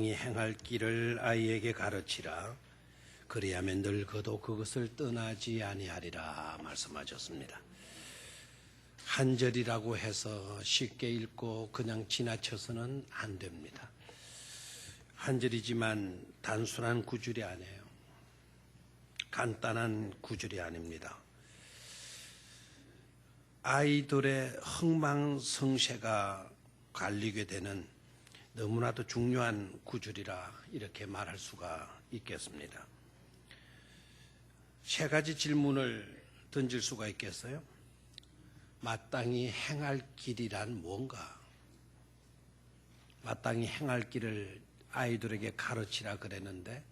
마땅히 행할 길을 아이에게 가르치라. 그리하면 늙어도 그것을 떠나지 아니하리라 말씀하셨습니다. 한 절이라고 해서 쉽게 읽고 그냥 지나쳐서는 안 됩니다. 한 절이지만 단순한 구절이 아니에요. 간단한 구절이 아닙니다. 아이들의 흥망성쇠가 갈리게 되는 너무나도 중요한 구절이라 이렇게 말할 수가 있겠습니다. 세 가지 질문을 던질 수가 있겠어요? 마땅히 행할 길이란 뭔가? 마땅히 행할 길을 아이들에게 가르치라 그랬는데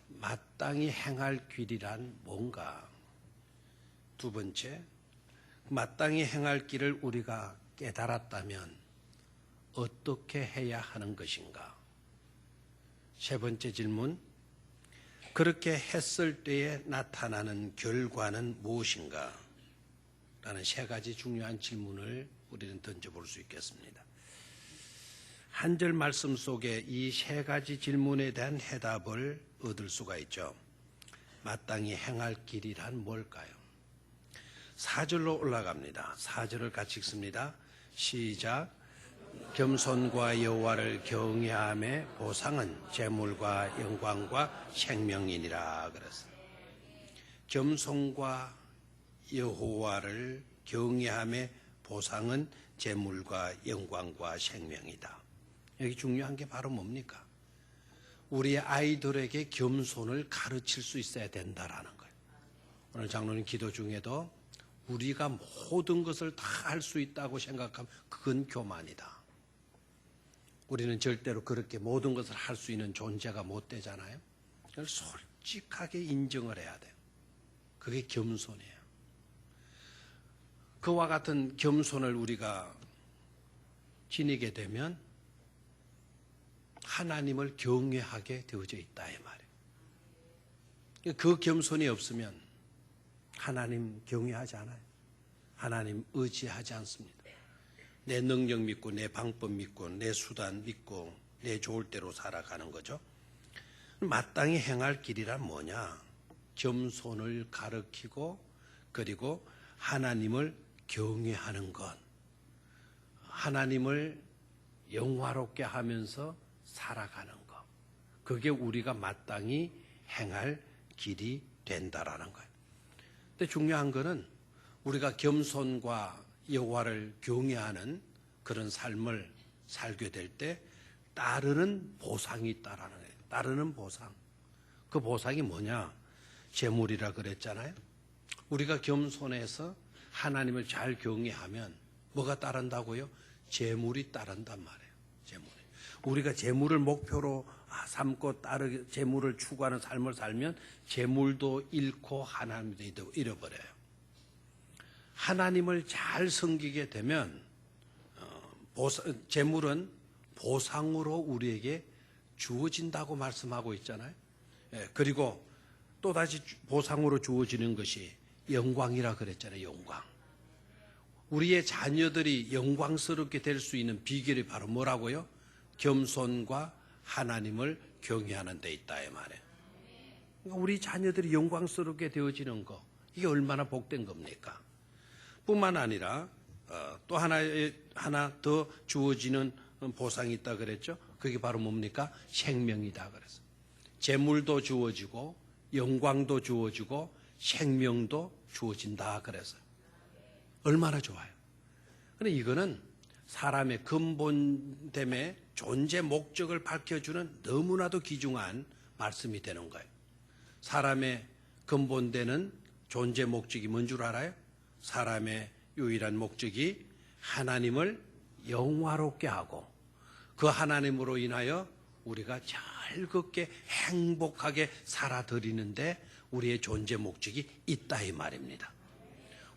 마땅히 행할 길이란 뭔가? 두 번째, 마땅히 행할 길을 우리가 깨달았다면 어떻게 해야 하는 것인가? 세 번째 질문, 그렇게 했을 때에 나타나는 결과는 무엇인가? 라는 세 가지 중요한 질문을 우리는 던져볼 수 있겠습니다. 한 절 말씀 속에 이 세 가지 질문에 대한 해답을 얻을 수가 있죠. 마땅히 행할 길이란 뭘까요? 4절로 올라갑니다. 4절을 같이 읽습니다. 시작. 겸손과 여호와를 경외함의 보상은 재물과 영광과 생명이니라 그랬어요. 겸손과 여호와를 경외함의 보상은 재물과 영광과 생명이다. 여기 중요한 게 바로 뭡니까? 우리 아이들에게 겸손을 가르칠 수 있어야 된다라는 거예요. 오늘 장로님 기도 중에도 우리가 모든 것을 다 할 수 있다고 생각하면 그건 교만이다. 우리는 절대로 그렇게 모든 것을 할 수 있는 존재가 못 되잖아요. 그걸 솔직하게 인정을 해야 돼요. 그게 겸손이에요. 그와 같은 겸손을 우리가 지니게 되면 하나님을 경외하게 되어져 있다 이 말이에요. 그 겸손이 없으면 하나님 경외하지 않아요. 하나님 의지하지 않습니다. 내 능력 믿고 내 방법 믿고 내 수단 믿고 내 좋을 대로 살아가는 거죠. 마땅히 행할 길이란 뭐냐? 겸손을 가르치고 그리고 하나님을 경외하는 것. 하나님을 영화롭게 하면서 살아가는 것. 그게 우리가 마땅히 행할 길이 된다라는 거예요. 근데 중요한 거는 우리가 겸손과 여호와를 경외하는 그런 삶을 살게 될 때 따르는 보상이 있다라는 거예요. 따르는 보상. 그 보상이 뭐냐? 재물이라 그랬잖아요. 우리가 겸손해서 하나님을 잘 경외하면 뭐가 따른다고요? 재물이 따른단 말이에요. 재물이. 우리가 재물을 목표로 삼고 재물을 추구하는 삶을 살면 재물도 잃고 하나님도 잃어버려요. 하나님을 잘 섬기게 되면 재물은 보상으로 우리에게 주어진다고 말씀하고 있잖아요. 그리고 또다시 보상으로 주어지는 것이 영광이라 그랬잖아요. 영광. 우리의 자녀들이 영광스럽게 될 수 있는 비결이 바로 뭐라고요? 겸손과 하나님을 경외하는 데 있다 이 말이에요. 그러니까 우리 자녀들이 영광스럽게 되어지는 거, 이게 얼마나 복된 겁니까? 뿐만 아니라 또 하나 더 주어지는 보상이 있다 그랬죠. 그게 바로 뭡니까? 생명이다 그랬어요. 재물도 주어지고 영광도 주어지고 생명도 주어진다 그랬어요. 얼마나 좋아요. 그런데 이거는 사람의 근본됨의 존재 목적을 밝혀주는 너무나도 귀중한 말씀이 되는 거예요. 사람의 근본되는 존재 목적이 뭔 줄 알아요? 사람의 유일한 목적이 하나님을 영화롭게 하고 그 하나님으로 인하여 우리가 즐겁게 행복하게 살아드리는데 우리의 존재 목적이 있다 이 말입니다.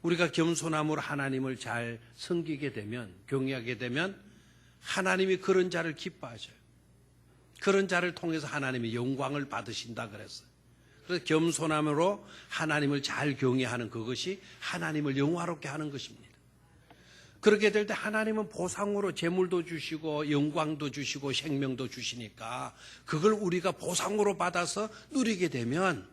우리가 겸손함으로 하나님을 잘 섬기게 되면, 경외하게 되면 하나님이 그런 자를 기뻐하셔요. 그런 자를 통해서 하나님의 영광을 받으신다 그랬어요. 그래서 겸손함으로 하나님을 잘 경외하는 그것이 하나님을 영화롭게 하는 것입니다. 그렇게 될 때 하나님은 보상으로 재물도 주시고 영광도 주시고 생명도 주시니까 그걸 우리가 보상으로 받아서 누리게 되면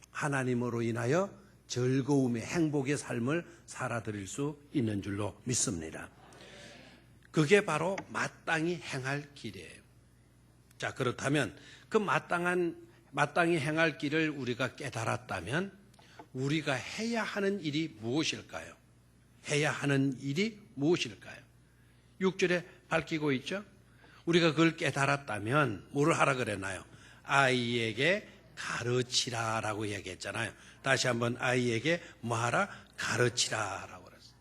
하나님으로 인하여 즐거움의 행복의 삶을 살아드릴 수 있는 줄로 믿습니다. 그게 바로 마땅히 행할 길이에요. 자, 그렇다면 그 마땅히 행할 길을 우리가 깨달았다면 우리가 해야 하는 일이 무엇일까요? 해야 하는 일이 무엇일까요? 6절에 밝히고 있죠. 우리가 그걸 깨달았다면 뭐를 하라 그랬나요? 아이에게 가르치라라고 얘기했잖아요. 다시 한번 아이에게 뭐 하라? 가르치라라고 그랬어요.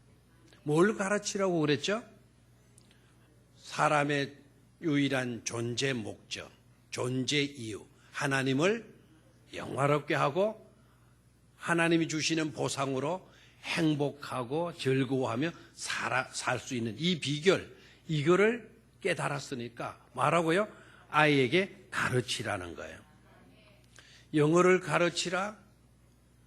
뭘 가르치라고 그랬죠? 사람의 유일한 존재 목적, 존재 이유, 하나님을 영화롭게 하고 하나님이 주시는 보상으로 행복하고 즐거워하며 살 수 있는 이 비결, 이거를 깨달았으니까 뭐라고요? 아이에게 가르치라는 거예요. 영어를 가르치라,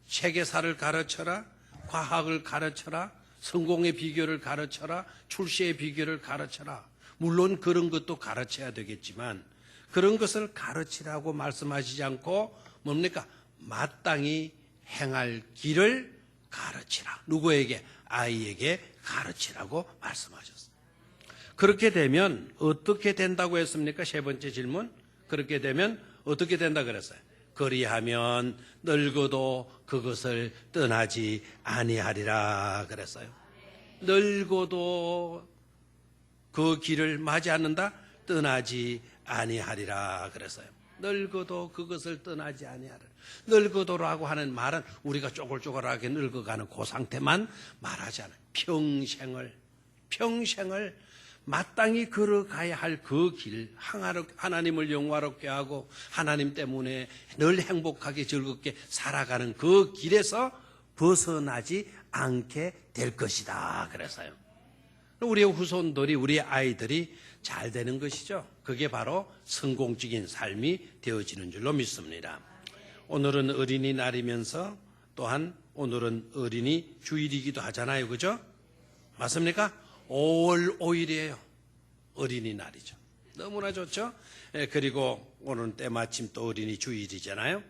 세계사를 가르쳐라, 과학을 가르쳐라, 성공의 비결을 가르쳐라, 출세의 비결을 가르쳐라. 물론 그런 것도 가르쳐야 되겠지만 그런 것을 가르치라고 말씀하시지 않고 뭡니까? 마땅히 행할 길을 가르치라. 누구에게? 아이에게 가르치라고 말씀하셨어요. 그렇게 되면 어떻게 된다고 했습니까? 세 번째 질문. 그렇게 되면 어떻게 된다 그랬어요? 그리하면 늙어도 그것을 떠나지 아니하리라 그랬어요. 늙어도 그 길을 맞이 않는다? 떠나지 아니하리라 그랬어요. 늙어도 그것을 떠나지 아니하리라. 늙어도라고 하는 말은 우리가 쪼글쪼글하게 늙어가는 그 상태만 말하지 않아요. 평생을 마땅히 걸어가야 할 그 길, 하나님을 영화롭게 하고 하나님 때문에 늘 행복하게 즐겁게 살아가는 그 길에서 벗어나지 않게 될 것이다 그래서요. 우리의 후손들이, 우리의 아이들이 잘 되는 것이죠. 그게 바로 성공적인 삶이 되어지는 줄로 믿습니다. 오늘은 어린이날이면서 또한 오늘은 어린이 주일이기도 하잖아요. 그죠? 맞습니까? 5월 5일이에요. 어린이날이죠. 너무나 좋죠? 그리고 오늘 때마침 또 어린이 주일이잖아요.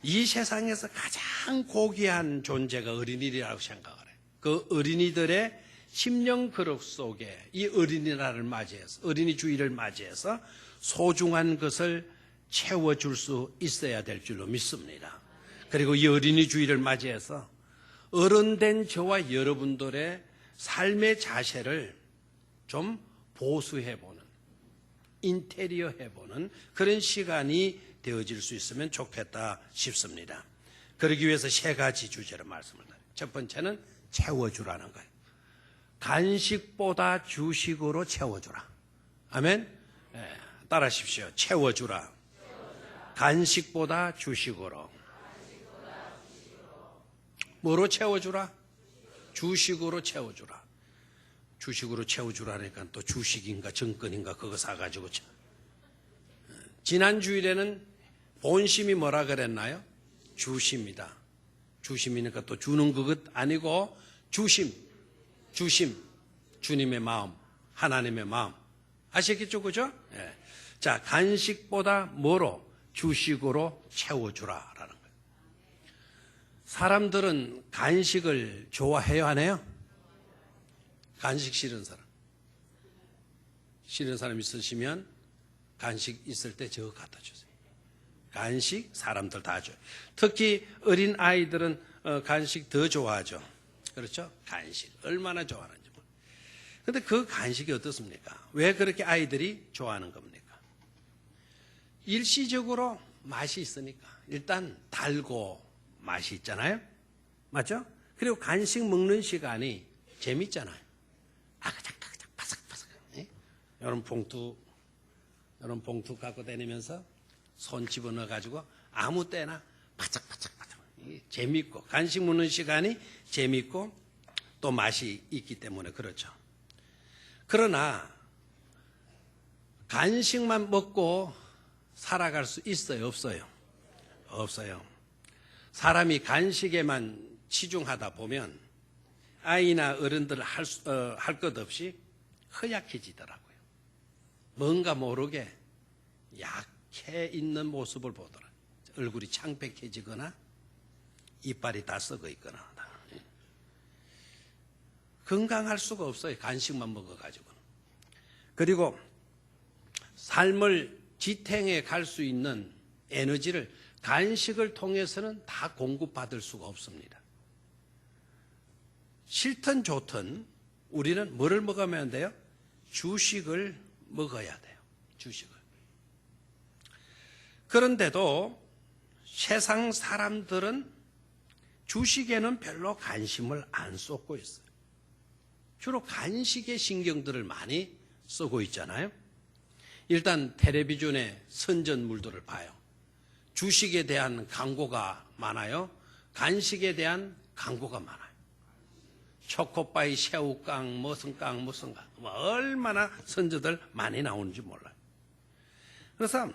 이 세상에서 가장 고귀한 존재가 어린이라고 생각을 해요. 그 어린이들의 심령 그릇 속에 이 어린이날을 맞이해서, 어린이 주일을 맞이해서 소중한 것을 채워줄 수 있어야 될 줄로 믿습니다. 그리고 이 어린이 주일을 맞이해서 어른된 저와 여러분들의 삶의 자세를 좀 보수해보는, 인테리어 해보는 그런 시간이 되어질 수 있으면 좋겠다 싶습니다. 그러기 위해서 세 가지 주제로 말씀을 드려요. 첫 번째는 채워주라는 거예요. 간식보다 주식으로 채워주라. 아멘? 따라 하십시오. 채워주라. 간식보다 주식으로. 뭐로 채워주라? 주식으로 채워주라. 주식으로 채워주라니까 또 주식인가 정권인가 그거 사가지고. 지난 주일에는 본심이 뭐라 그랬나요? 주심이다. 주심이니까 또 주는 그것 아니고 주심, 주님의 마음, 하나님의 마음. 아시겠죠? 그죠? 예. 자, 간식보다 뭐로? 주식으로 채워주라라는 거예요. 사람들은 간식을 좋아해요, 안 해요? 간식 싫은 사람. 싫은 사람 있으시면 간식 있을 때 저거 갖다 주세요. 간식 사람들 다 줘요. 특히 어린 아이들은 간식 더 좋아하죠. 그렇죠? 간식 얼마나 좋아하는지. 그런데 그 간식이 어떻습니까? 왜 그렇게 아이들이 좋아하는 겁니까? 일시적으로 맛이 있으니까. 일단 달고 맛이 있잖아요. 맞죠? 그리고 간식 먹는 시간이 재밌잖아요. 아그작아그작 바삭바삭. 이런 봉투 갖고 다니면서 손 집어넣어 가지고 아무 때나 바짝바짝 재밌고, 간식 먹는 시간이 재밌고 또 맛이 있기 때문에 그렇죠. 그러나 간식만 먹고 살아갈 수 있어요, 없어요? 없어요. 사람이 간식에만 치중하다 보면 아이나 어른들 할 것 없이 허약해지더라고요. 뭔가 모르게 약해 있는 모습을 보더라. 얼굴이 창백해지거나 이빨이 다 썩어 있거나. 건강할 수가 없어요. 간식만 먹어가지고는. 그리고 삶을 지탱해 갈 수 있는 에너지를 간식을 통해서는 다 공급받을 수가 없습니다. 싫든 좋든 우리는 뭐를 먹으면 돼요? 주식을 먹어야 돼요. 주식을. 그런데도 세상 사람들은 주식에는 별로 관심을 안 쏟고 있어요. 주로 간식에 신경들을 많이 쓰고 있잖아요. 일단 텔레비전의 선전물들을 봐요. 주식에 대한 광고가 많아요. 간식에 대한 광고가 많아요. 초코파이, 새우깡, 무슨 깡, 무슨 깡, 얼마나 선전들 많이 나오는지 몰라요. 그래서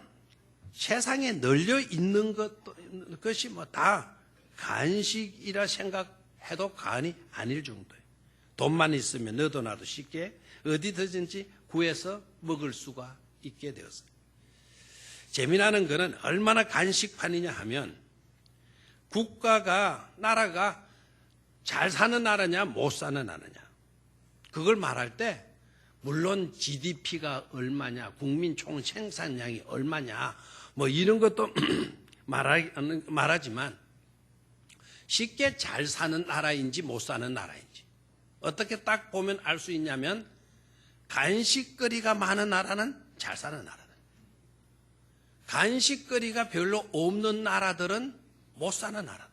세상에 널려 있는 것이 뭐 다 간식이라 생각해도 과언이 아닐 정도예요. 돈만 있으면 너도 나도 쉽게 어디든지 구해서 먹을 수가 있게 되었어요. 재미나는 거는 얼마나 간식판이냐 하면 국가가, 나라가 잘 사는 나라냐 못 사는 나라냐 그걸 말할 때 물론 GDP가 얼마냐, 국민 총 생산량이 얼마냐 뭐 이런 것도 말하지만 쉽게 잘 사는 나라인지 못 사는 나라인지 어떻게 딱 보면 알 수 있냐면 간식거리가 많은 나라는 잘 사는 나라다. 간식거리가 별로 없는 나라들은 못 사는 나라다.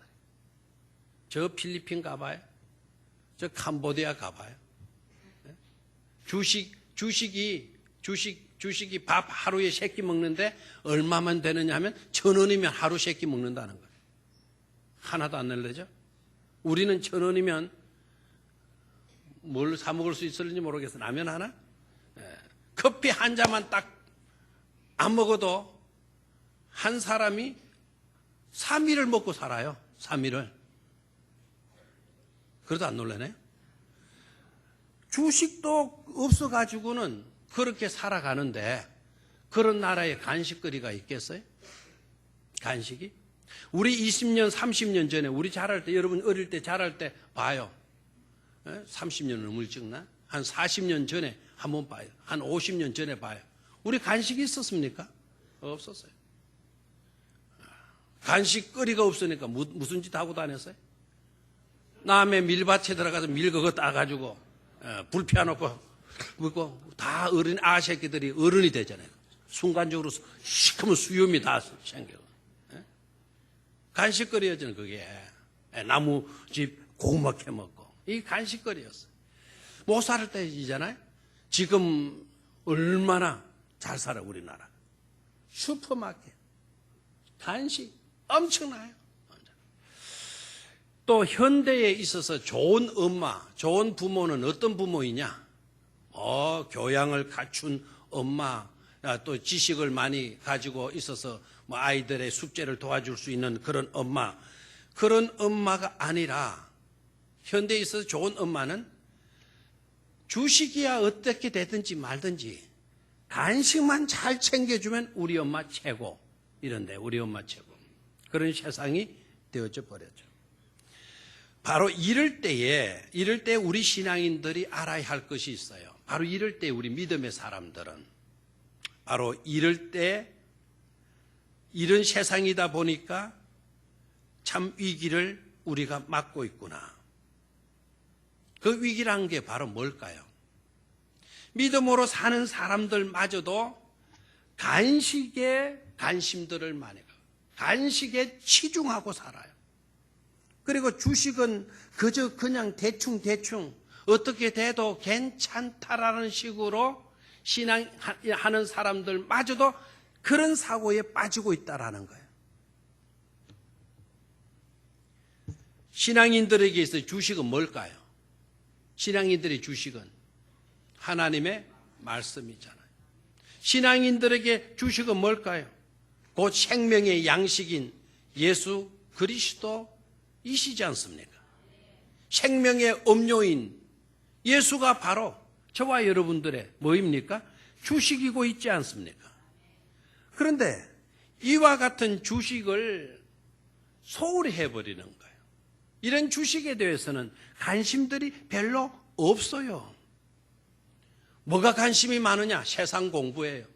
저 필리핀 가봐요. 저 캄보디아 가봐요. 주식이 밥 하루에 3끼 먹는데 얼마만 되느냐 하면 1,000원이면 하루 3끼 먹는다는 거예요. 하나도 안 늘려져? 우리는 1,000원이면 뭘 사 먹을 수 있을지 모르겠어. 라면 하나? 커피 한 잔만 딱 안 먹어도 한 사람이 3일을 먹고 살아요. 3일을. 그래도 안 놀라네요. 주식도 없어가지고는 그렇게 살아가는데 그런 나라에 간식거리가 있겠어요? 간식이? 우리 20년, 30년 전에 우리 자랄 때, 여러분 어릴 때 자랄 때 봐요. 30년 넘을 적나? 한 40년 전에 한번 봐요. 한 50년 전에 봐요. 우리 간식이 있었습니까? 없었어요. 간식거리가 없으니까 무슨 짓 하고 다녔어요? 남의 밀밭에 들어가서 밀 그거 따가지고 불 피워놓고 먹고 다 어린 아새끼들이 어른이 되잖아요. 순간적으로 시커먼 수염이 다 생겨. 간식거리였잖아요. 그게 나무집 고구마 캐먹고 이 간식거리였어요. 못 살 때이잖아요. 지금 얼마나 잘 살아 우리나라. 슈퍼마켓 간식 엄청나요. 또 현대에 있어서 좋은 엄마, 좋은 부모는 어떤 부모이냐? 교양을 갖춘 엄마, 또 지식을 많이 가지고 있어서 뭐 아이들의 숙제를 도와줄 수 있는 그런 엄마. 그런 엄마가 아니라 현대에 있어서 좋은 엄마는 주식이야 어떻게 되든지 말든지 간식만 잘 챙겨주면 우리 엄마 최고. 이런데 우리 엄마 최고. 그런 세상이 되어져 버렸죠. 바로 이럴 때에 우리 신앙인들이 알아야 할 것이 있어요. 바로 이럴 때 우리 믿음의 사람들은 바로 이럴 때 이런 세상이다 보니까 참 위기를 우리가 맞고 있구나. 그 위기란 게 바로 뭘까요? 믿음으로 사는 사람들마저도 간식에 관심들을 많이 가고 간식에 치중하고 살아요. 그리고 주식은 그저 그냥 대충 어떻게 돼도 괜찮다라는 식으로 신앙하는 사람들마저도 그런 사고에 빠지고 있다라는 거예요. 신앙인들에게 있어 주식은 뭘까요? 신앙인들의 주식은 하나님의 말씀이잖아요. 신앙인들에게 주식은 뭘까요? 곧 생명의 양식인 예수 그리스도이시지 않습니까? 생명의 음료인 예수가 바로 저와 여러분들의 뭐입니까? 주식이고 있지 않습니까? 그런데 이와 같은 주식을 소홀히 해버리는 거예요. 이런 주식에 대해서는 관심들이 별로 없어요. 뭐가 관심이 많으냐? 세상 공부예요.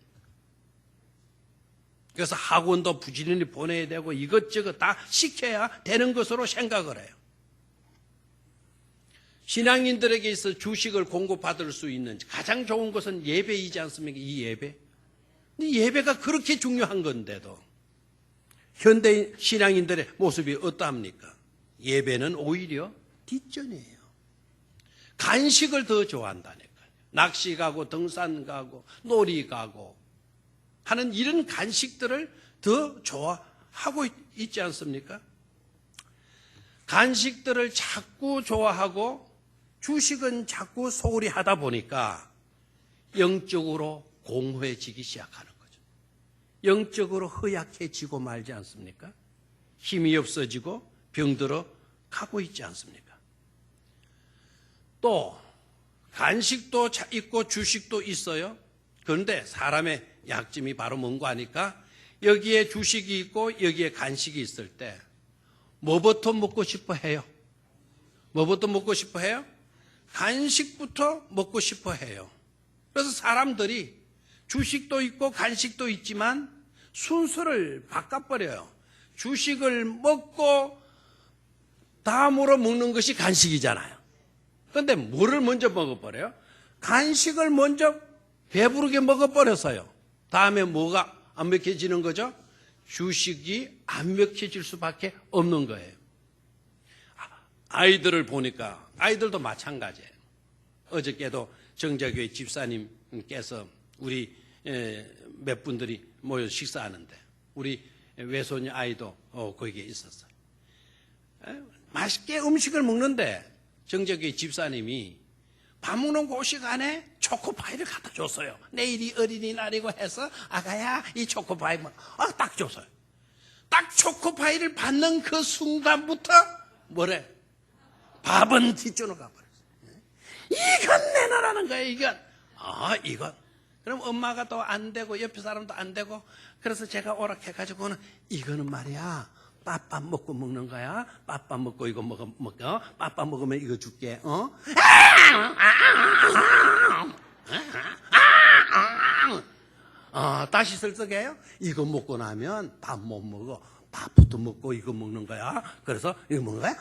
그래서 학원도 부지런히 보내야 되고 이것저것 다 시켜야 되는 것으로 생각을 해요. 신앙인들에게 있어 주식을 공급받을 수 있는 가장 좋은 것은 예배이지 않습니까? 이 예배. 이 예배가 그렇게 중요한 건데도 현대인 신앙인들의 모습이 어떠합니까? 예배는 오히려 뒷전이에요. 간식을 더 좋아한다니까요. 낚시 가고 등산 가고 놀이 가고 하는 이런 간식들을 더 좋아하고 있지 않습니까? 간식들을 자꾸 좋아하고 주식은 자꾸 소홀히 하다 보니까 영적으로 공허해지기 시작하는 거죠. 영적으로 허약해지고 말지 않습니까? 힘이 없어지고 병들어 가고 있지 않습니까? 또 간식도 있고 주식도 있어요. 그런데 사람의 약점이 바로 뭔가 하니까 여기에 주식이 있고 여기에 간식이 있을 때 뭐부터 먹고 싶어 해요? 뭐부터 먹고 싶어 해요? 간식부터 먹고 싶어 해요. 그래서 사람들이 주식도 있고 간식도 있지만 순서를 바꿔버려요. 주식을 먹고 다음으로 먹는 것이 간식이잖아요. 그런데 뭐를 먼저 먹어버려요? 간식을 먼저 배부르게 먹어버려서요. 다음에 뭐가 안 먹혀지는 거죠? 주식이 안 먹혀질 수밖에 없는 거예요. 아이들을 보니까 아이들도 마찬가지예요. 어저께도 정자교회 집사님께서 우리 몇 분들이 모여 식사하는데 우리 외손 아이도 거기에 있었어요. 맛있게 음식을 먹는데 정자교회 집사님이 밥 먹는 그 시간에 초코파이를 갖다 줬어요. 내일이 어린이날이고 해서 아가야 이 초코파이 딱 줬어요. 딱 초코파이를 받는 그 순간부터 뭐래? 밥은 뒷전으로 가버렸어요. 이건 내놔라는 거예요. 이건. 그럼 엄마가 또 안 되고 옆에 사람도 안 되고 그래서 제가 오락해가지고는 이거는 말이야 밥밥 먹고 먹는 거야. 밥밥 먹고 이거 먹어. 밥밥 먹으면 이거 줄게. 다시 설득해요. 이거 먹고 나면 밥 못 먹어. 밥부터 먹고 이거 먹는 거야. 그래서 이거 먹는 거야.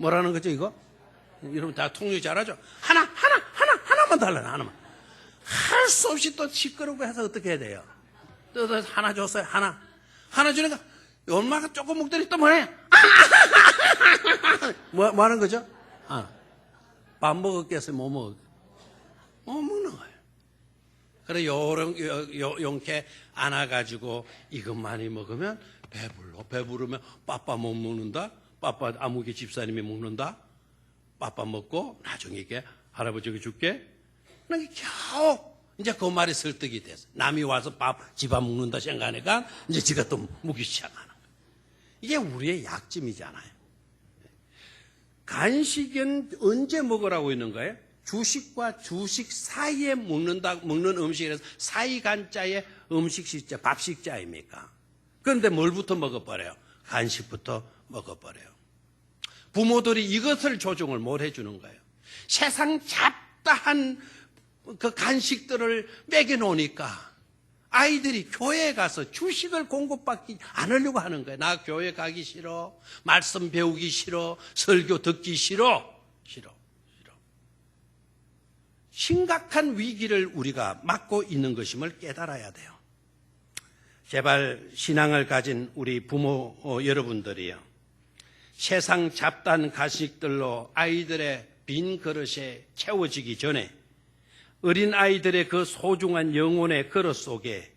뭐라는 거죠 이거? 여러분 다 통역 잘하죠? 하나만 달라요. 하나만. 할 수 없이 또 시끄럽고 해서 어떻게 해야 돼요? 또 하나 줬어요. 하나 주니까 엄마가 조금 먹더니 또 뭐해? 뭐 하는 거죠? 밥 먹었겠어요? 뭐 먹었겠어요? 먹는 거예요. 그래 용케 안아가지고 이것 많이 먹으면 배부르면 빠빠 못 먹는다. 빠빠 아무개 집사님이 먹는다. 빠빠 먹고 나중에 이게 할아버지가 줄게. 그러니까 겨우 이제 그 말이 설득이 됐어. 남이 와서 집밥 먹는다 생각하니까 이제 지가 또 먹기 시작하는 거예요. 이게 우리의 약점이잖아요. 간식은 언제 먹으라고 있는 거예요? 주식과 주식 사이에 먹는 음식이라서 사이간자의 음식식자, 밥식자입니까? 그런데 뭘부터 먹어버려요? 간식부터 먹어버려요. 부모들이 이것을 조정을 못 해주는 거예요. 세상 잡다한 그 간식들을 먹여놓으니까 아이들이 교회에 가서 주식을 공급받지 않으려고 하는 거예요. 나 교회 가기 싫어. 말씀 배우기 싫어. 설교 듣기 싫어. 심각한 위기를 우리가 맞고 있는 것임을 깨달아야 돼요. 제발 신앙을 가진 우리 부모 여러분들이요. 세상 잡다한 간식들로 아이들의 빈 그릇에 채워지기 전에 어린 아이들의 그 소중한 영혼의 그릇 속에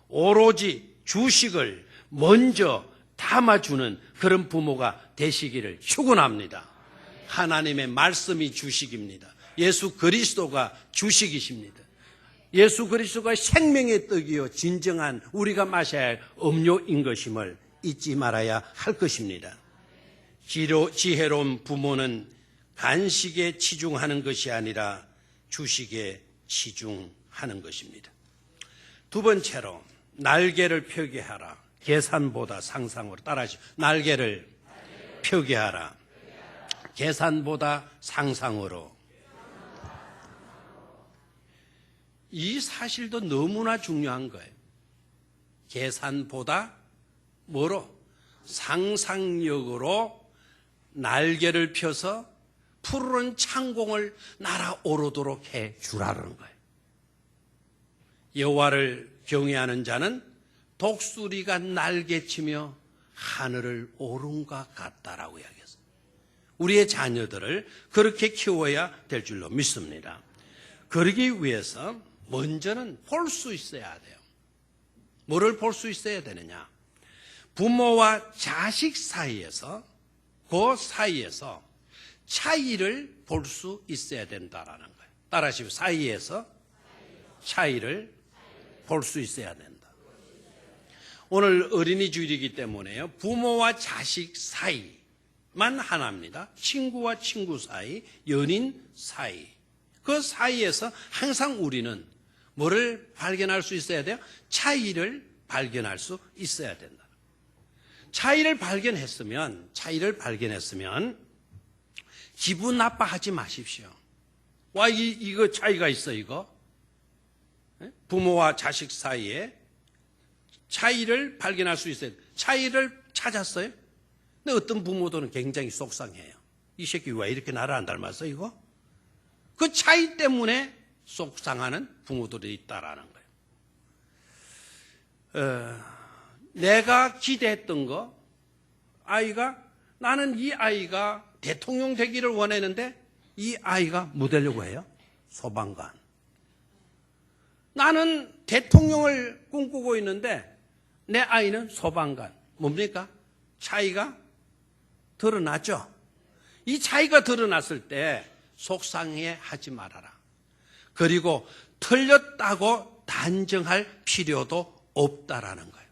오로지 주식을 먼저 담아주는 그런 부모가 되시기를 축원합니다. 하나님의 말씀이 주식입니다. 예수 그리스도가 주식이십니다. 예수 그리스도가 생명의 떡이요 진정한 우리가 마셔야 할 음료인 것임을 잊지 말아야 할 것입니다. 지혜로운 부모는 간식에 치중하는 것이 아니라 주식에 치중하는 것입니다. 두 번째로 날개를 펴게 하라. 계산보다 상상으로. 따라하시죠. 날개를 펴게 하라. 계산보다 상상으로. 이 사실도 너무나 중요한 거예요. 계산보다 뭐로? 상상력으로 날개를 펴서 푸르른 창공을 날아오르도록 해 주라는 거예요. 여호와를 경외하는 자는 독수리가 날개치며 하늘을 오름과 같다라고 이야기했어요. 우리의 자녀들을 그렇게 키워야 될 줄로 믿습니다. 그러기 위해서 먼저는 볼 수 있어야 돼요. 뭐를 볼 수 있어야 되느냐? 부모와 자식 사이에서, 그 사이에서 차이를 볼 수 있어야 된다라는 거예요. 따라하시고, 사이에서 차이를 볼 수 있어야 된다. 오늘 어린이 주일이기 때문에요. 부모와 자식 사이만 하나입니다. 친구와 친구 사이, 연인 사이. 그 사이에서 항상 우리는 뭐를 발견할 수 있어야 돼요? 차이를 발견할 수 있어야 된다. 차이를 발견했으면 기분 나빠하지 마십시오. 와, 이거 차이가 있어, 이거. 부모와 자식 사이에 차이를 발견할 수 있어요. 차이를 찾았어요? 근데 어떤 부모들은 굉장히 속상해요. 이 새끼 왜 이렇게 나를 안 닮았어, 이거? 그 차이 때문에 속상하는 부모들이 있다라는 거예요. 내가 기대했던 거, 나는 이 아이가 대통령 되기를 원했는데 이 아이가 뭐 되려고 해요? 소방관. 나는 대통령을 꿈꾸고 있는데 내 아이는 소방관. 뭡니까? 차이가 드러났죠? 이 차이가 드러났을 때 속상해 하지 말아라. 그리고 틀렸다고 단정할 필요도 없다라는 거예요.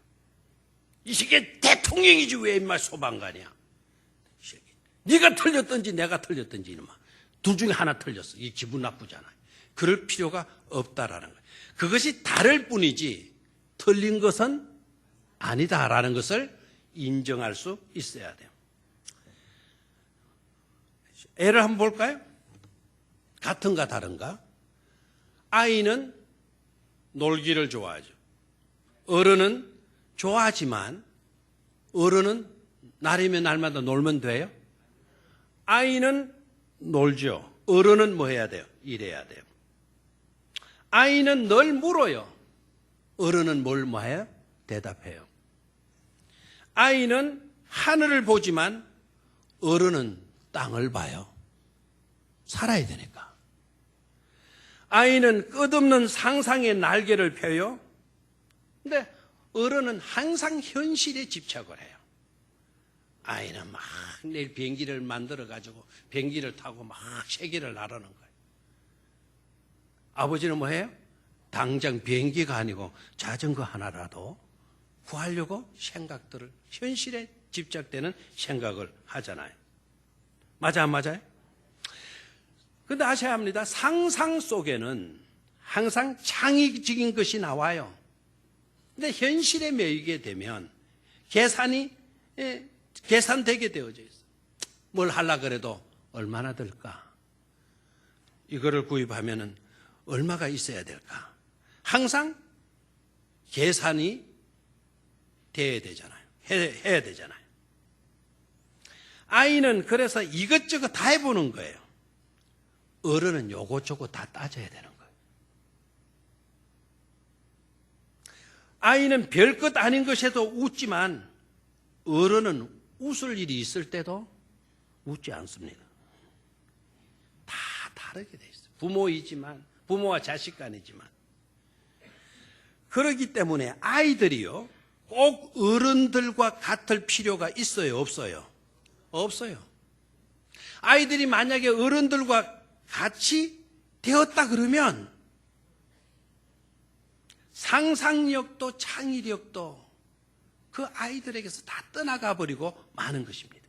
이 새끼 대통령이지 왜 인마 소방관이야? 이 새끼. 네가 틀렸든지 내가 틀렸든지 인마. 둘 중에 하나 틀렸어. 이게 기분 나쁘잖아요. 그럴 필요가 없다라는 거예요. 그것이 다를 뿐이지 틀린 것은 아니다라는 것을 인정할 수 있어야 돼요. 애를 한번 볼까요? 같은가 다른가? 아이는 놀기를 좋아하죠. 어른은 좋아하지만 어른은 날이면 날마다 놀면 돼요? 아이는 놀죠. 어른은 뭐 해야 돼요? 일해야 돼요. 아이는 늘 물어요. 어른은 뭘 뭐 해요? 대답해요. 아이는 하늘을 보지만 어른은 땅을 봐요. 살아야 되니까. 아이는 끝없는 상상의 날개를 펴요. 근데 어른은 항상 현실에 집착을 해요. 아이는 막 내일 비행기를 만들어가지고 비행기를 타고 막 세계를 나르는 거예요. 아버지는 뭐 해요? 당장 비행기가 아니고 자전거 하나라도 구하려고 생각들을, 현실에 집착되는 생각을 하잖아요. 맞아, 안 맞아요? 근데 아셔야 합니다. 상상 속에는 항상 창의적인 것이 나와요. 근데 현실에 매이게 되면 계산되게 되어져 있어요. 뭘 하려고 그래도 얼마나 들까? 이거를 구입하면은 얼마가 있어야 될까? 항상 계산이 돼야 되잖아요. 해야 되잖아요. 아이는 그래서 이것저것 다 해보는 거예요. 어른은 요것저것 다 따져야 되는 거예요. 아이는 별것 아닌 것에도 웃지만 어른은 웃을 일이 있을 때도 웃지 않습니다. 다 다르게 돼 있어요. 부모이지만, 부모와 자식 간이지만. 그렇기 때문에 아이들이요, 꼭 어른들과 같을 필요가 있어요, 없어요? 없어요. 아이들이 만약에 어른들과 같이 되었다 그러면 상상력도 창의력도 그 아이들에게서 다 떠나가 버리고 마는 것입니다.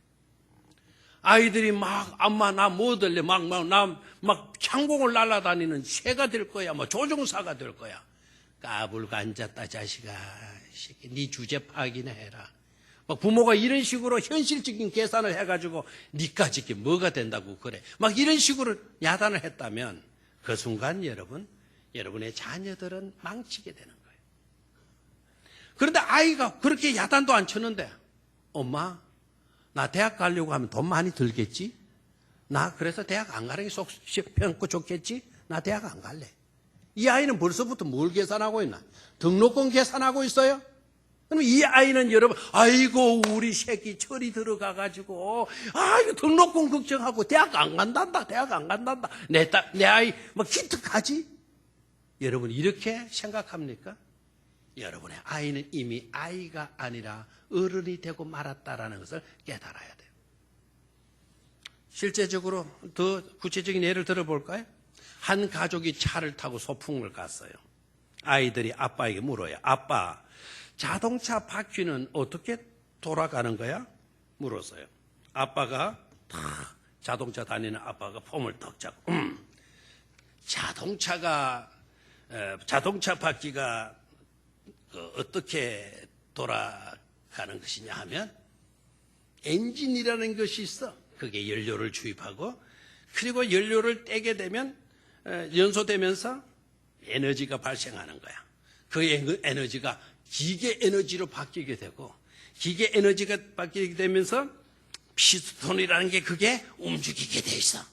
아이들이 막 엄마 나 뭐 될래 막 창공을 날아다니는 새가 될 거야, 뭐 조종사가 될 거야. 까불고 앉았다 자식아, 네 주제 파악이나 해라. 막 부모가 이런 식으로 현실적인 계산을 해가지고 니까짓 게 뭐가 된다고 그래. 막 이런 식으로 야단을 했다면 그 순간 여러분의 자녀들은 망치게 되는 거예요. 그런데 아이가 그렇게 야단도 안 쳤는데 엄마 나 대학 가려고 하면 돈 많이 들겠지? 나 그래서 대학 안 가는 게 속 편고 좋겠지? 나 대학 안 갈래. 이 아이는 벌써부터 뭘 계산하고 있나? 등록금 계산하고 있어요? 그럼 이 아이는 여러분, 아이고 우리 새끼 철이 들어가가지고 아이고 등록금 걱정하고 대학 안 간단다. 내 아이 뭐 기특하지? 여러분 이렇게 생각합니까? 여러분의 아이는 이미 아이가 아니라 어른이 되고 말았다라는 것을 깨달아야 돼요. 실제적으로 더 구체적인 예를 들어볼까요? 한 가족이 차를 타고 소풍을 갔어요. 아이들이 아빠에게 물어요. 아빠, 자동차 바퀴는 어떻게 돌아가는 거야? 물었어요. 아빠가 자동차 다니는 아빠가 폼을 턱 잡고 자동차 바퀴가 어떻게 돌아가는 것이냐 하면 엔진이라는 것이 있어. 그게 연료를 주입하고 그리고 연료를 떼게 되면 연소되면서 에너지가 발생하는 거야. 그 에너지가 기계 에너지로 바뀌게 되고 기계 에너지가 바뀌게 되면서 피스톤이라는 게 그게 움직이게 돼 있어.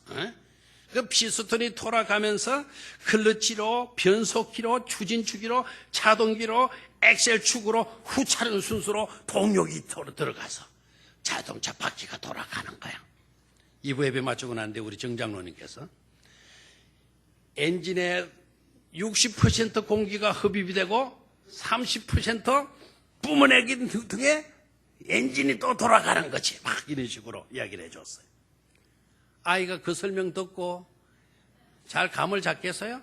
그 피스톤이 돌아가면서 클러치로 변속기로 추진축으로 자동기로 엑셀축으로 후차는 순서로 동력이 들어가서 자동차 바퀴가 돌아가는 거야. 2부 예배 마치고 난 뒤에 우리 정 장로님께서 엔진에 60% 공기가 흡입이 되고 30% 뿜어내기 등에 엔진이 또 돌아가는 거지. 막 이런 식으로 이야기를 해줬어요. 아이가 그 설명 듣고 잘 감을 잡겠어요?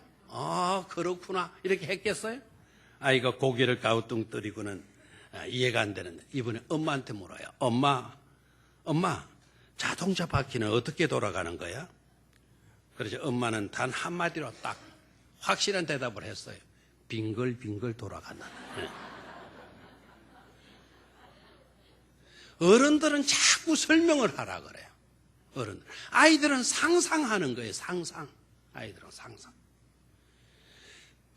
그렇구나 이렇게 했겠어요? 아이가 고개를 가우뚱거리고는 이해가 안 되는데 이번에 엄마한테 물어요. 엄마 자동차 바퀴는 어떻게 돌아가는 거야? 그래서 엄마는 단 한마디로 딱 확실한 대답을 했어요. 빙글빙글 돌아간다. 어른들은 자꾸 설명을 하라 그래요. 어른들. 아이들은 상상하는 거예요. 상상. 아이들은 상상.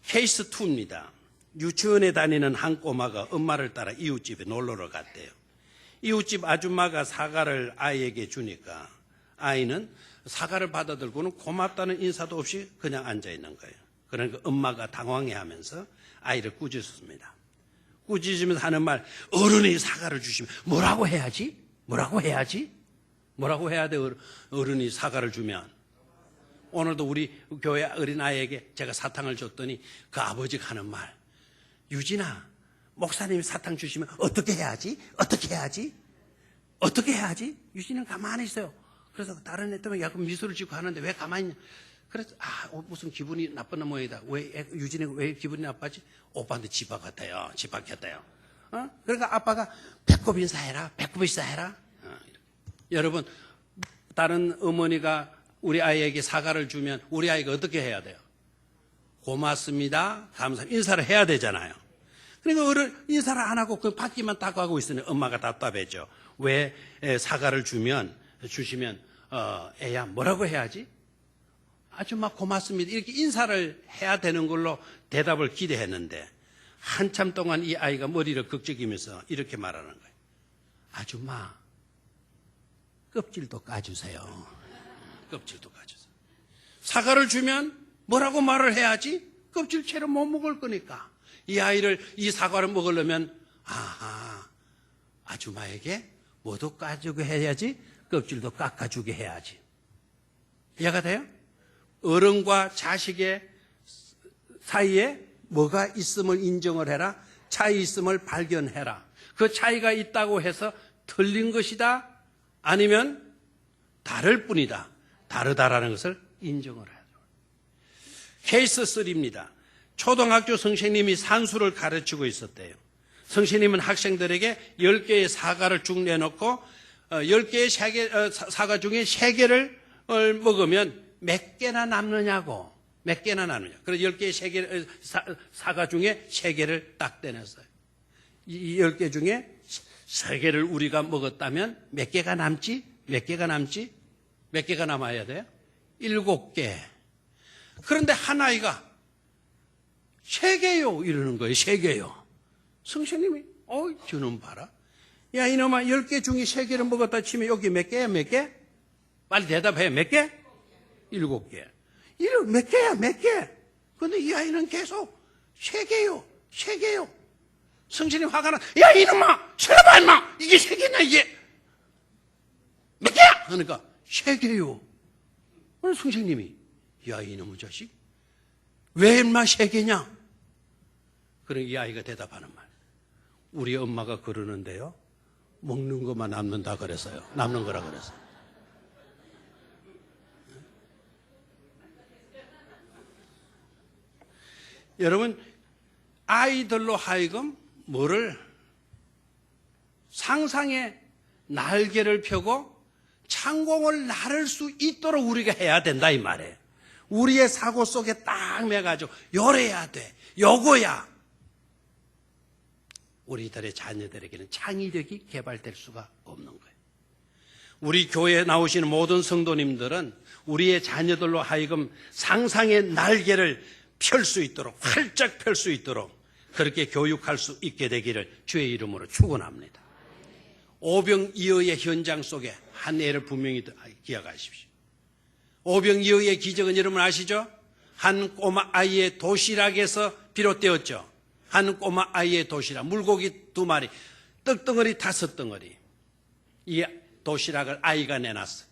케이스 2입니다. 유치원에 다니는 한 꼬마가 엄마를 따라 이웃집에 놀러를 갔대요. 이웃집 아줌마가 사과를 아이에게 주니까 아이는 사과를 받아들고는 고맙다는 인사도 없이 그냥 앉아있는 거예요. 그러니까 엄마가 당황해하면서 아이를 꾸짖습니다. 꾸짖으면서 하는 말, 어른이 사과를 주시면 뭐라고 해야지? 뭐라고 해야 돼? 어른이 사과를 주면. 오늘도 우리 교회 어린아이에게 제가 사탕을 줬더니 그 아버지가 하는 말, 유진아, 목사님이 사탕 주시면 어떻게 해야지? 유진은 가만히 있어요. 그래서 다른 애 때문에 약간 미소를 짓고 하는데 왜 가만히 있냐? 그래서 무슨 기분이 나쁜 모양이다. 유진이가 왜 기분이 나빠지? 오빠한테 집박했대요. 그러니까 아빠가 배꼽 인사해라. 여러분, 다른 어머니가 우리 아이에게 사과를 주면 우리 아이가 어떻게 해야 돼요? 고맙습니다. 감사합니다. 인사를 해야 되잖아요. 그러니까 어른 인사를 안 하고 그 받기만 딱 하고 있으니 엄마가 답답했죠. 왜 사과를 주시면 애야 뭐라고 해야지? 아줌마 고맙습니다. 이렇게 인사를 해야 되는 걸로 대답을 기대했는데 한참 동안 이 아이가 머리를 극적이면서 이렇게 말하는 거예요. 아줌마 껍질도 까주세요. 사과를 주면 뭐라고 말을 해야지? 껍질채로 못 먹을 거니까. 이 사과를 먹으려면 아줌마에게 뭐도 까주게 해야지, 껍질도 깎아주게 해야지. 이해가 돼요? 어른과 자식의 사이에 뭐가 있음을 인정을 해라. 차이 있음을 발견해라. 그 차이가 있다고 해서 틀린 것이다. 아니면 다를 뿐이다. 다르다라는 것을 인정을 해야죠. 케이스 3입니다. 초등학교 선생님이 산수를 가르치고 있었대요. 선생님은 학생들에게 10개의 사과를 쭉 내놓고 10개의 사과 중에 3개를 먹으면 몇 개나 남느냐고. 몇 개나 남느냐. 그래서 10개의 사과 중에 3개를 딱 떼냈어요. 이 10개 중에 3개를 우리가 먹었다면 몇 개가 남지? 몇 개가 남지? 몇 개가 남아야 돼요? 7개. 그런데 한 아이가 3개요 이러는 거예요. 3개요. 성신님이 저놈 봐라. 야 이놈아 10개 중에 3개를 먹었다 치면 여기 몇 개야 몇 개? 빨리 대답해. 몇 개? 7개. 이런 몇 개야 몇 개? 그런데 이 아이는 계속 3개요 3개요. 성신님 화가 나. 야 이놈아 쳐다봐 임마. 이게 3개냐 이게. 몇 개야? 그러니까 3개요. 오늘 성신님이 야 이놈의 자식 왜 임마 3개냐? 그러니까 이 아이가 대답하는 말. 우리 엄마가 그러는데요. 먹는 것만 남는다 그랬어요. 남는 거라 그랬어요. 여러분 아이들로 하여금 뭐를 상상의 날개를 펴고 창공을 나를 수 있도록 우리가 해야 된다 이 말이에요. 우리의 사고 속에 딱 매가지고 요래야 돼. 요거야. 우리들의 자녀들에게는 창의력이 개발될 수가 없는 거예요. 우리 교회에 나오시는 모든 성도님들은 우리의 자녀들로 하여금 상상의 날개를 펼 수 있도록 활짝 펼 수 있도록 그렇게 교육할 수 있게 되기를 주의 이름으로 축원합니다. 오병이어의 현장 속에 한 예를 분명히 기억하십시오. 오병이어의 기적은 여러분 아시죠? 한 꼬마 아이의 도시락에서 비롯되었죠. 한 꼬마 아이의 도시락, 물고기 2마리, 떡덩어리 5덩어리. 이 도시락을 아이가 내놨어요.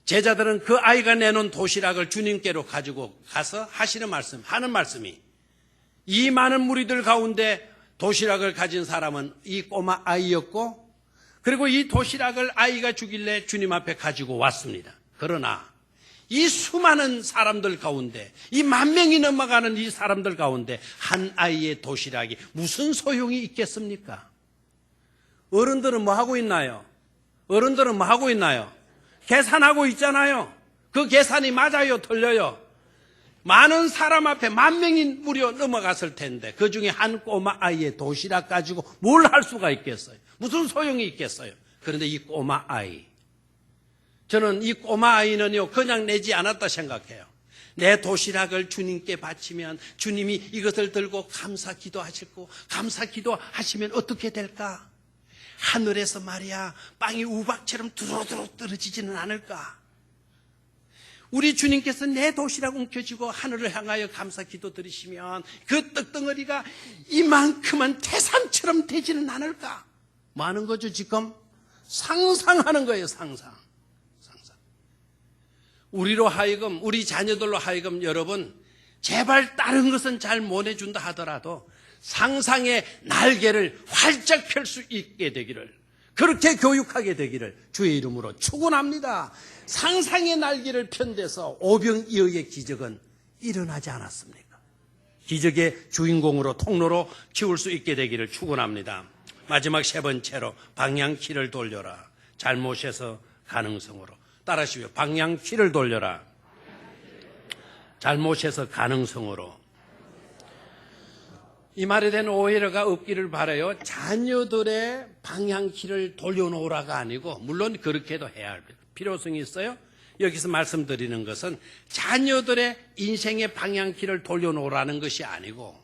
제자들은 그 아이가 내놓은 도시락을 주님께로 가지고 가서 하는 말씀이 이 많은 무리들 가운데 도시락을 가진 사람은 이 꼬마 아이였고 그리고 이 도시락을 아이가 주길래 주님 앞에 가지고 왔습니다. 그러나 이 수많은 사람들 가운데 이 10,000명이 넘어가는 이 사람들 가운데 한 아이의 도시락이 무슨 소용이 있겠습니까? 어른들은 뭐 하고 있나요? 어른들은 뭐 하고 있나요? 계산하고 있잖아요. 그 계산이 맞아요, 틀려요? 많은 사람 앞에 10,000명이 무려 넘어갔을 텐데 그 중에 한 꼬마 아이의 도시락 가지고 뭘 할 수가 있겠어요? 무슨 소용이 있겠어요? 그런데 이 꼬마 아이, 저는 이 꼬마 아이는요 그냥 내지 않았다 생각해요. 내 도시락을 주님께 바치면 주님이 이것을 들고 감사 기도하시고 감사 기도하시면 어떻게 될까? 하늘에서 말이야 빵이 우박처럼 두루두루 떨어지지는 않을까? 우리 주님께서 내 도시락 움켜쥐고 하늘을 향하여 감사 기도 드리시면 그 떡덩어리가 이만큼은 태산처럼 되지는 않을까? 뭐 하는 거죠 지금? 상상하는 거예요. 상상. 우리로 하여금 우리 자녀들로 하여금 여러분 제발 다른 것은 잘 못 해준다 하더라도 상상의 날개를 활짝 펼 수 있게 되기를 그렇게 교육하게 되기를 주의 이름으로 축원합니다. 상상의 날개를 편 데서 오병이어의 기적은 일어나지 않았습니까? 기적의 주인공으로 통로로 키울 수 있게 되기를 축원합니다. 마지막 3번째로 방향키를 돌려라. 잘못에서 가능성으로. 따라하시오. 방향키를 돌려라. 잘못에서 가능성으로. 이 말에 대한 오해가 없기를 바라요. 자녀들의 방향키를 돌려놓으라가 아니고 물론 그렇게도 해야 할 필요성이 있어요. 여기서 말씀드리는 것은 자녀들의 인생의 방향키를 돌려놓으라는 것이 아니고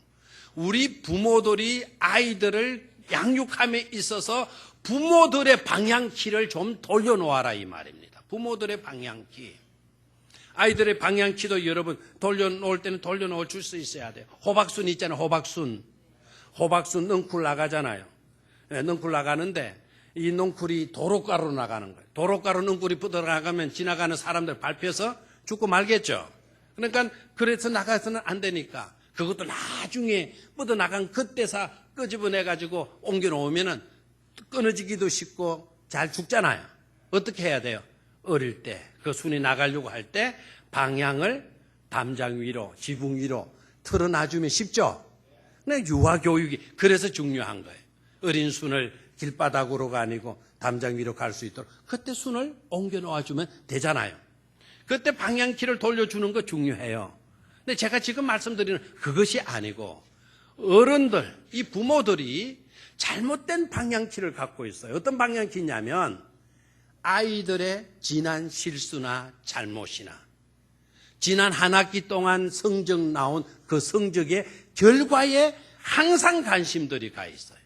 우리 부모들이 아이들을 양육함에 있어서 부모들의 방향키를 좀 돌려놓아라 이 말입니다. 부모들의 방향키. 아이들의 방향키도 여러분 돌려놓을 때는 돌려놓을 줄 수 있어야 돼요. 호박순 있잖아요. 호박순 넝쿨 나가잖아요. 네, 넝쿨 나가는데 이 넝쿨이 도로가로 나가는 거예요. 도로가로 넝쿨이 뻗어나가면 지나가는 사람들 밟혀서 죽고 말겠죠. 그러니까 그래서 나가서는 안 되니까 그것도 나중에 뻗어나간 그때서 끄집어내가지고 옮겨놓으면은 끊어지기도 쉽고 잘 죽잖아요. 어떻게 해야 돼요? 어릴 때 그 순이 나가려고 할 때 방향을 담장 위로 지붕 위로 틀어놔주면 쉽죠. 근데 유아교육이 그래서 중요한 거예요. 어린 순을 길바닥으로가 아니고 담장 위로 갈 수 있도록 그때 순을 옮겨 놓아주면 되잖아요. 그때 방향키를 돌려주는 거 중요해요. 근데 제가 지금 말씀드리는 그것이 아니고 어른들, 이 부모들이 잘못된 방향키를 갖고 있어요. 어떤 방향키냐면 아이들의 지난 실수나 잘못이나 지난 한 학기 동안 성적 나온 그 성적의 결과에 항상 관심들이 가 있어요.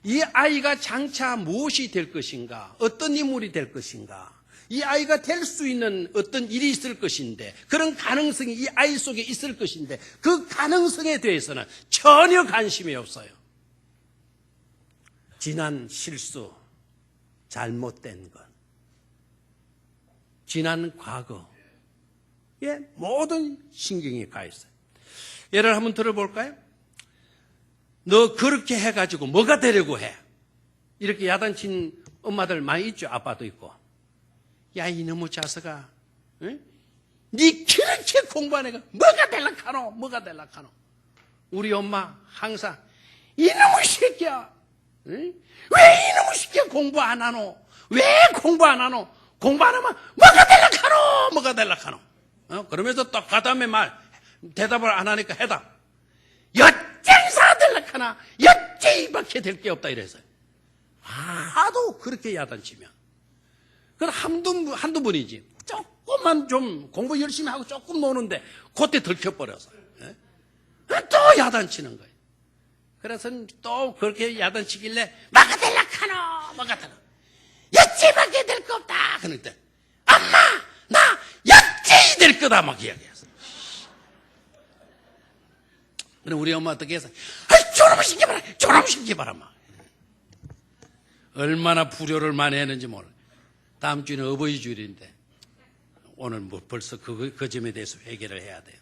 이 아이가 장차 무엇이 될 것인가, 어떤 인물이 될 것인가, 이 아이가 될 수 있는 어떤 일이 있을 것인데, 그런 가능성이 이 아이 속에 있을 것인데, 그 가능성에 대해서는 전혀 관심이 없어요. 지난 실수, 잘못된 것, 지난 과거에 모든 신경이 가 있어요. 예를 한번 들어볼까요? 너 그렇게 해가지고 뭐가 되려고 해? 이렇게 야단친 엄마들 많이 있죠. 아빠도 있고. 야, 이놈의 자식아, 응? 니 그렇게 공부 안 해가 뭐가 될락하노? 뭐가 될락하노? 우리 엄마 항상 이놈의 새끼야, 응? 왜 이놈의 새끼야 공부 안 하노? 왜 공부 안 하노? 공부 안 하면 뭐가 될락하노? 뭐가 될락하노? 그러면서 또 그 다음에 대답을 안 하니까 해답. 여쟁사 될락하나 여쟁이밖에 될 게 없다 이래서요. 하도 그렇게 야단치면. 그건 한두 번이지. 조금만 좀 공부 열심히 하고 조금 노는데 그때 들켜버려서 또 야단치는 거예요. 그래서 또 그렇게 야단치길래 뭐가 될락하노? 뭐가 될락? 여쟁이밖에 될 거 없다. 그럴 때 엄마 나 여쟁이 될 거다 막 이야기했어. 그럼 우리 엄마 어떻게 해서 졸업시켜봐라 졸업시켜봐라 막. 얼마나 불효를 많이 했는지 몰라. 다음 주는 어버이 주일인데 오늘 벌써 그 점에 대해서 회개를 해야 돼요.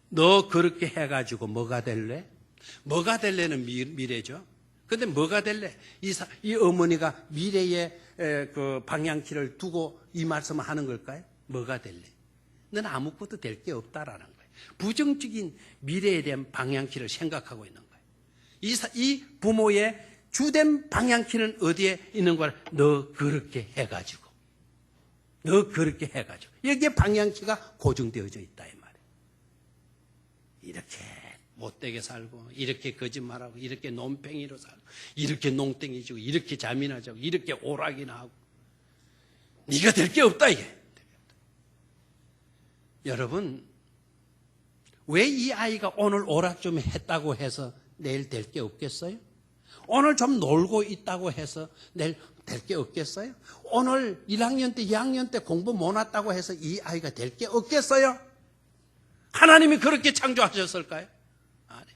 너 그렇게 해가지고 뭐가 될래? 뭐가 될래는 미래죠. 근데 뭐가 될래? 이 어머니가 미래의 그 방향키를 두고 이 말씀을 하는 걸까요? 뭐가 될래? 너는 아무것도 될 게 없다라는 거예요. 부정적인 미래에 대한 방향키를 생각하고 있는 거예요. 이 부모의 주된 방향키는 어디에 있는 거야? 너 그렇게 해가지고. 너 그렇게 해가지고. 여기에 방향키가 고정되어져 있다 이 말이에요. 이렇게 못되게 살고 이렇게 거짓말하고 이렇게 논팽이로 살고 이렇게 농땡이 지고 이렇게 자민하자고 이렇게 오락이나 하고 네가 될 게 없다 이게. 여러분 왜 이 아이가 오늘 오락 좀 했다고 해서 내일 될 게 없겠어요? 오늘 좀 놀고 있다고 해서 내일 될 게 없겠어요? 오늘 1학년 때 2학년 때 공부 못 왔다고 해서 이 아이가 될 게 없겠어요? 하나님이 그렇게 창조하셨을까요? 아니.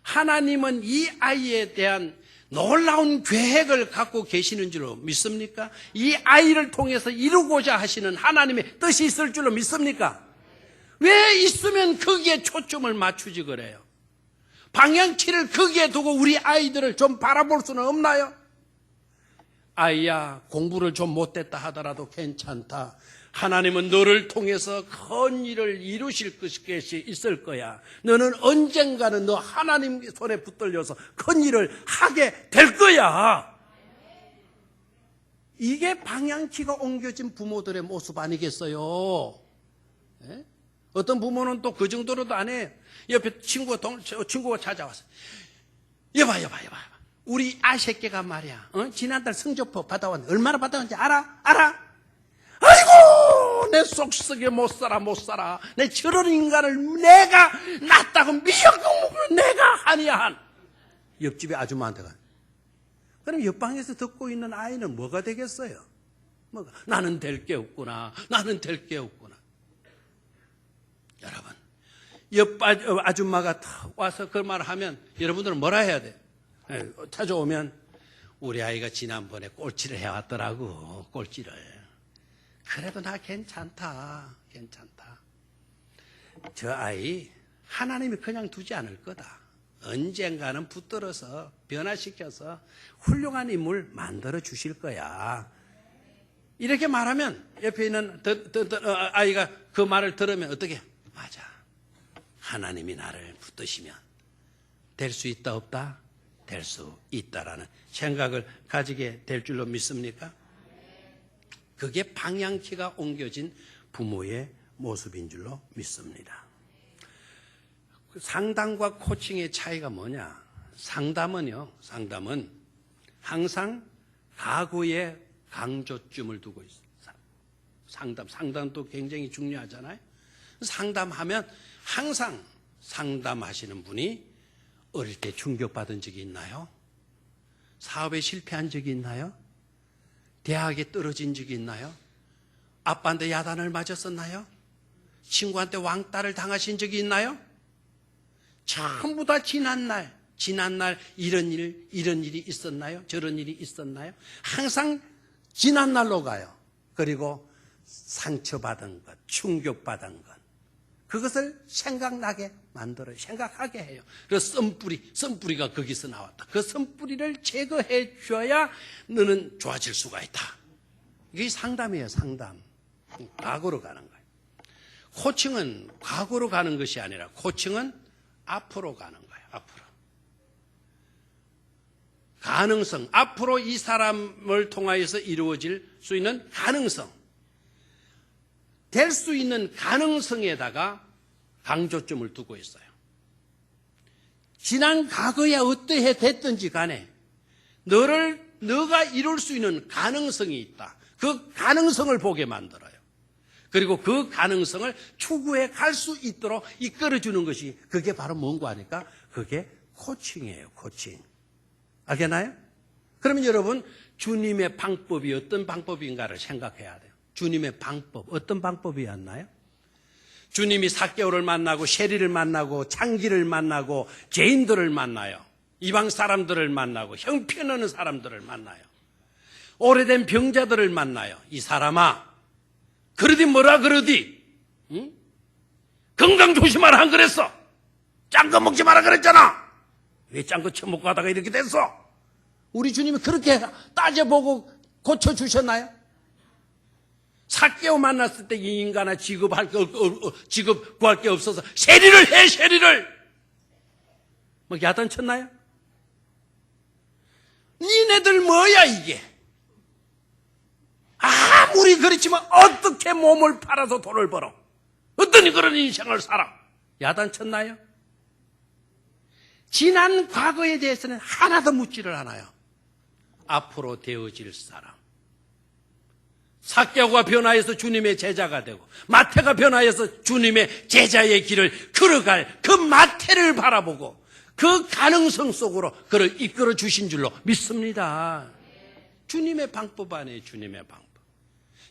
하나님은 이 아이에 대한 놀라운 계획을 갖고 계시는 줄로 믿습니까? 이 아이를 통해서 이루고자 하시는 하나님의 뜻이 있을 줄로 믿습니까? 왜 있으면 거기에 초점을 맞추지 그래요? 방향키를 거기에 두고 우리 아이들을 좀 바라볼 수는 없나요? 아이야, 공부를 좀 못했다 하더라도 괜찮다. 하나님은 너를 통해서 큰 일을 이루실 것이 있을 거야. 너는 언젠가는 너 하나님 손에 붙들려서 큰 일을 하게 될 거야. 이게 방향키가 옮겨진 부모들의 모습 아니겠어요? 네? 어떤 부모는 또 그 정도로도 안 해요. 옆에 친구가 찾아왔어. 여봐. 우리 아새끼가 말이야. 지난달 성적표 받아왔는데 얼마나 받아왔는지 알아? 아이고, 내 속썩에 못 살아. 내 저런 인간을 내가 낳았다고 미역국 내가 하니야. 옆집에 아줌마한테 가. 그럼 옆방에서 듣고 있는 아이는 뭐가 되겠어요? 나는 될 게 없구나. 여러분, 옆 아줌마가 와서 그 말을 하면 여러분들은 뭐라 해야 돼요? 찾아오면 우리 아이가 지난번에 꼴찌를 해왔더라고. 꼴찌를. 그래도 나 괜찮다. 저 아이 하나님이 그냥 두지 않을 거다. 언젠가는 붙들어서 변화시켜서 훌륭한 인물 만들어 주실 거야. 이렇게 말하면 옆에 있는 아이가 그 말을 들으면 어떻게? 맞아. 하나님이 나를 붙드시면 될 수 있다 없다? 될 수 있다라는 생각을 가지게 될 줄로 믿습니까? 그게 방향키가 옮겨진 부모의 모습인 줄로 믿습니다. 상담과 코칭의 차이가 뭐냐? 상담은 항상 과거에 강조점을 두고 있어요. 상담도 굉장히 중요하잖아요. 상담하면 항상 상담하시는 분이 어릴 때 충격받은 적이 있나요? 사업에 실패한 적이 있나요? 대학에 떨어진 적이 있나요? 아빠한테 야단을 맞았었나요? 친구한테 왕따를 당하신 적이 있나요? 전부 다 지난날 이런 일이 있었나요? 저런 일이 있었나요? 항상 지난날로 가요. 그리고 상처받은 것, 충격받은 것, 그것을 생각나게 만들어요. 생각하게 해요. 그래서 썬뿌리가 거기서 나왔다. 그 썬뿌리를 제거해 줘야 너는 좋아질 수가 있다. 이게 상담이에요. 상담. 과거로 가는 거예요. 코칭은 과거로 가는 것이 아니라 코칭은 앞으로 가는 거예요. 앞으로. 가능성, 앞으로 이 사람을 통하여서 이루어질 수 있는 가능성, 될 수 있는 가능성에다가 강조점을 두고 있어요. 지난 과거에 어떠해 됐든지 간에 너가 이룰 수 있는 가능성이 있다. 그 가능성을 보게 만들어요. 그리고 그 가능성을 추구해 갈 수 있도록 이끌어주는 것이 그게 바로 뭔가 하니까 그게 코칭이에요. 코칭. 알겠나요? 그러면 여러분 주님의 방법이 어떤 방법인가를 생각해야 돼요. 주님의 방법 어떤 방법이었나요? 주님이 삭개오를 만나고 세리를 만나고 창기를 만나고 죄인들을 만나요. 이방 사람들을 만나고 형편없는 사람들을 만나요. 오래된 병자들을 만나요. 이 사람아 그러디 뭐라 그러디? 응? 건강 조심하라 안 그랬어? 짠 거 먹지 마라 그랬잖아. 왜 짠 거 처먹고 하다가 이렇게 됐어? 우리 주님이 그렇게 따져보고 고쳐주셨나요? 삭개오 만났을 때 이 인간아 지급 구할 게 없어서 세리를 해 세리를 뭐 야단쳤나요? 니네들 뭐야 이게? 아무리 그렇지만 어떻게 몸을 팔아서 돈을 벌어? 어떤 그런 인생을 살아? 야단쳤나요? 지난 과거에 대해서는 하나도 묻지를 않아요. 앞으로 되어질 사람. 삭개오가 변화해서 주님의 제자가 되고 마태가 변화해서 주님의 제자의 길을 걸어갈 그 마태를 바라보고 그 가능성 속으로 그를 이끌어 주신 줄로 믿습니다. 주님의 방법 아니에요. 주님의 방법.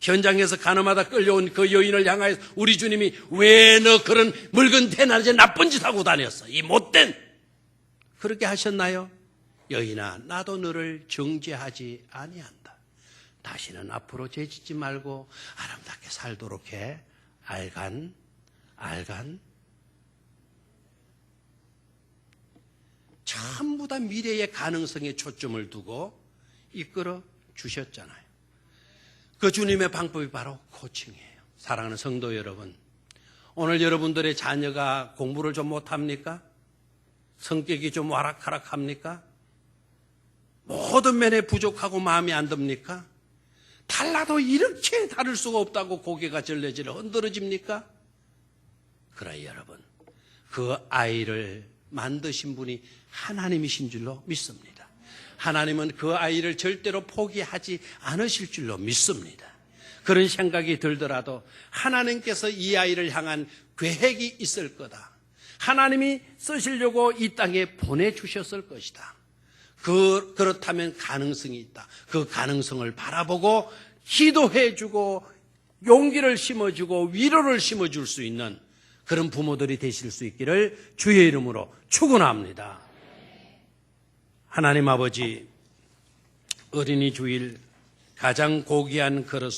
현장에서 가늠하다 끌려온 그 여인을 향하여서 우리 주님이 왜 너 그런 묽은 대낮에 나쁜 짓 하고 다녔어? 이 못된. 그렇게 하셨나요? 여인아 나도 너를 정죄하지 아니한다. 다시는 앞으로 죄짓지 말고 아름답게 살도록 해. 알간. 전부 다 미래의 가능성에 초점을 두고 이끌어 주셨잖아요. 그 주님의 방법이 바로 코칭이에요. 사랑하는 성도 여러분, 오늘 여러분들의 자녀가 공부를 좀 못합니까? 성격이 좀 와락가락합니까? 모든 면에 부족하고 마음에 안 듭니까? 달라도 이렇게 다를 수가 없다고 고개가 절레절레 흔들어집니까? 그래 여러분, 그 아이를 만드신 분이 하나님이신 줄로 믿습니다. 하나님은 그 아이를 절대로 포기하지 않으실 줄로 믿습니다. 그런 생각이 들더라도 하나님께서 이 아이를 향한 계획이 있을 거다. 하나님이 쓰시려고 이 땅에 보내주셨을 것이다. 그렇다면 가능성이 있다. 그 가능성을 바라보고 기도해주고 용기를 심어주고 위로를 심어줄 수 있는 그런 부모들이 되실 수 있기를 주의 이름으로 축원합니다. 하나님 아버지, 어린이 주일 가장 고귀한 그릇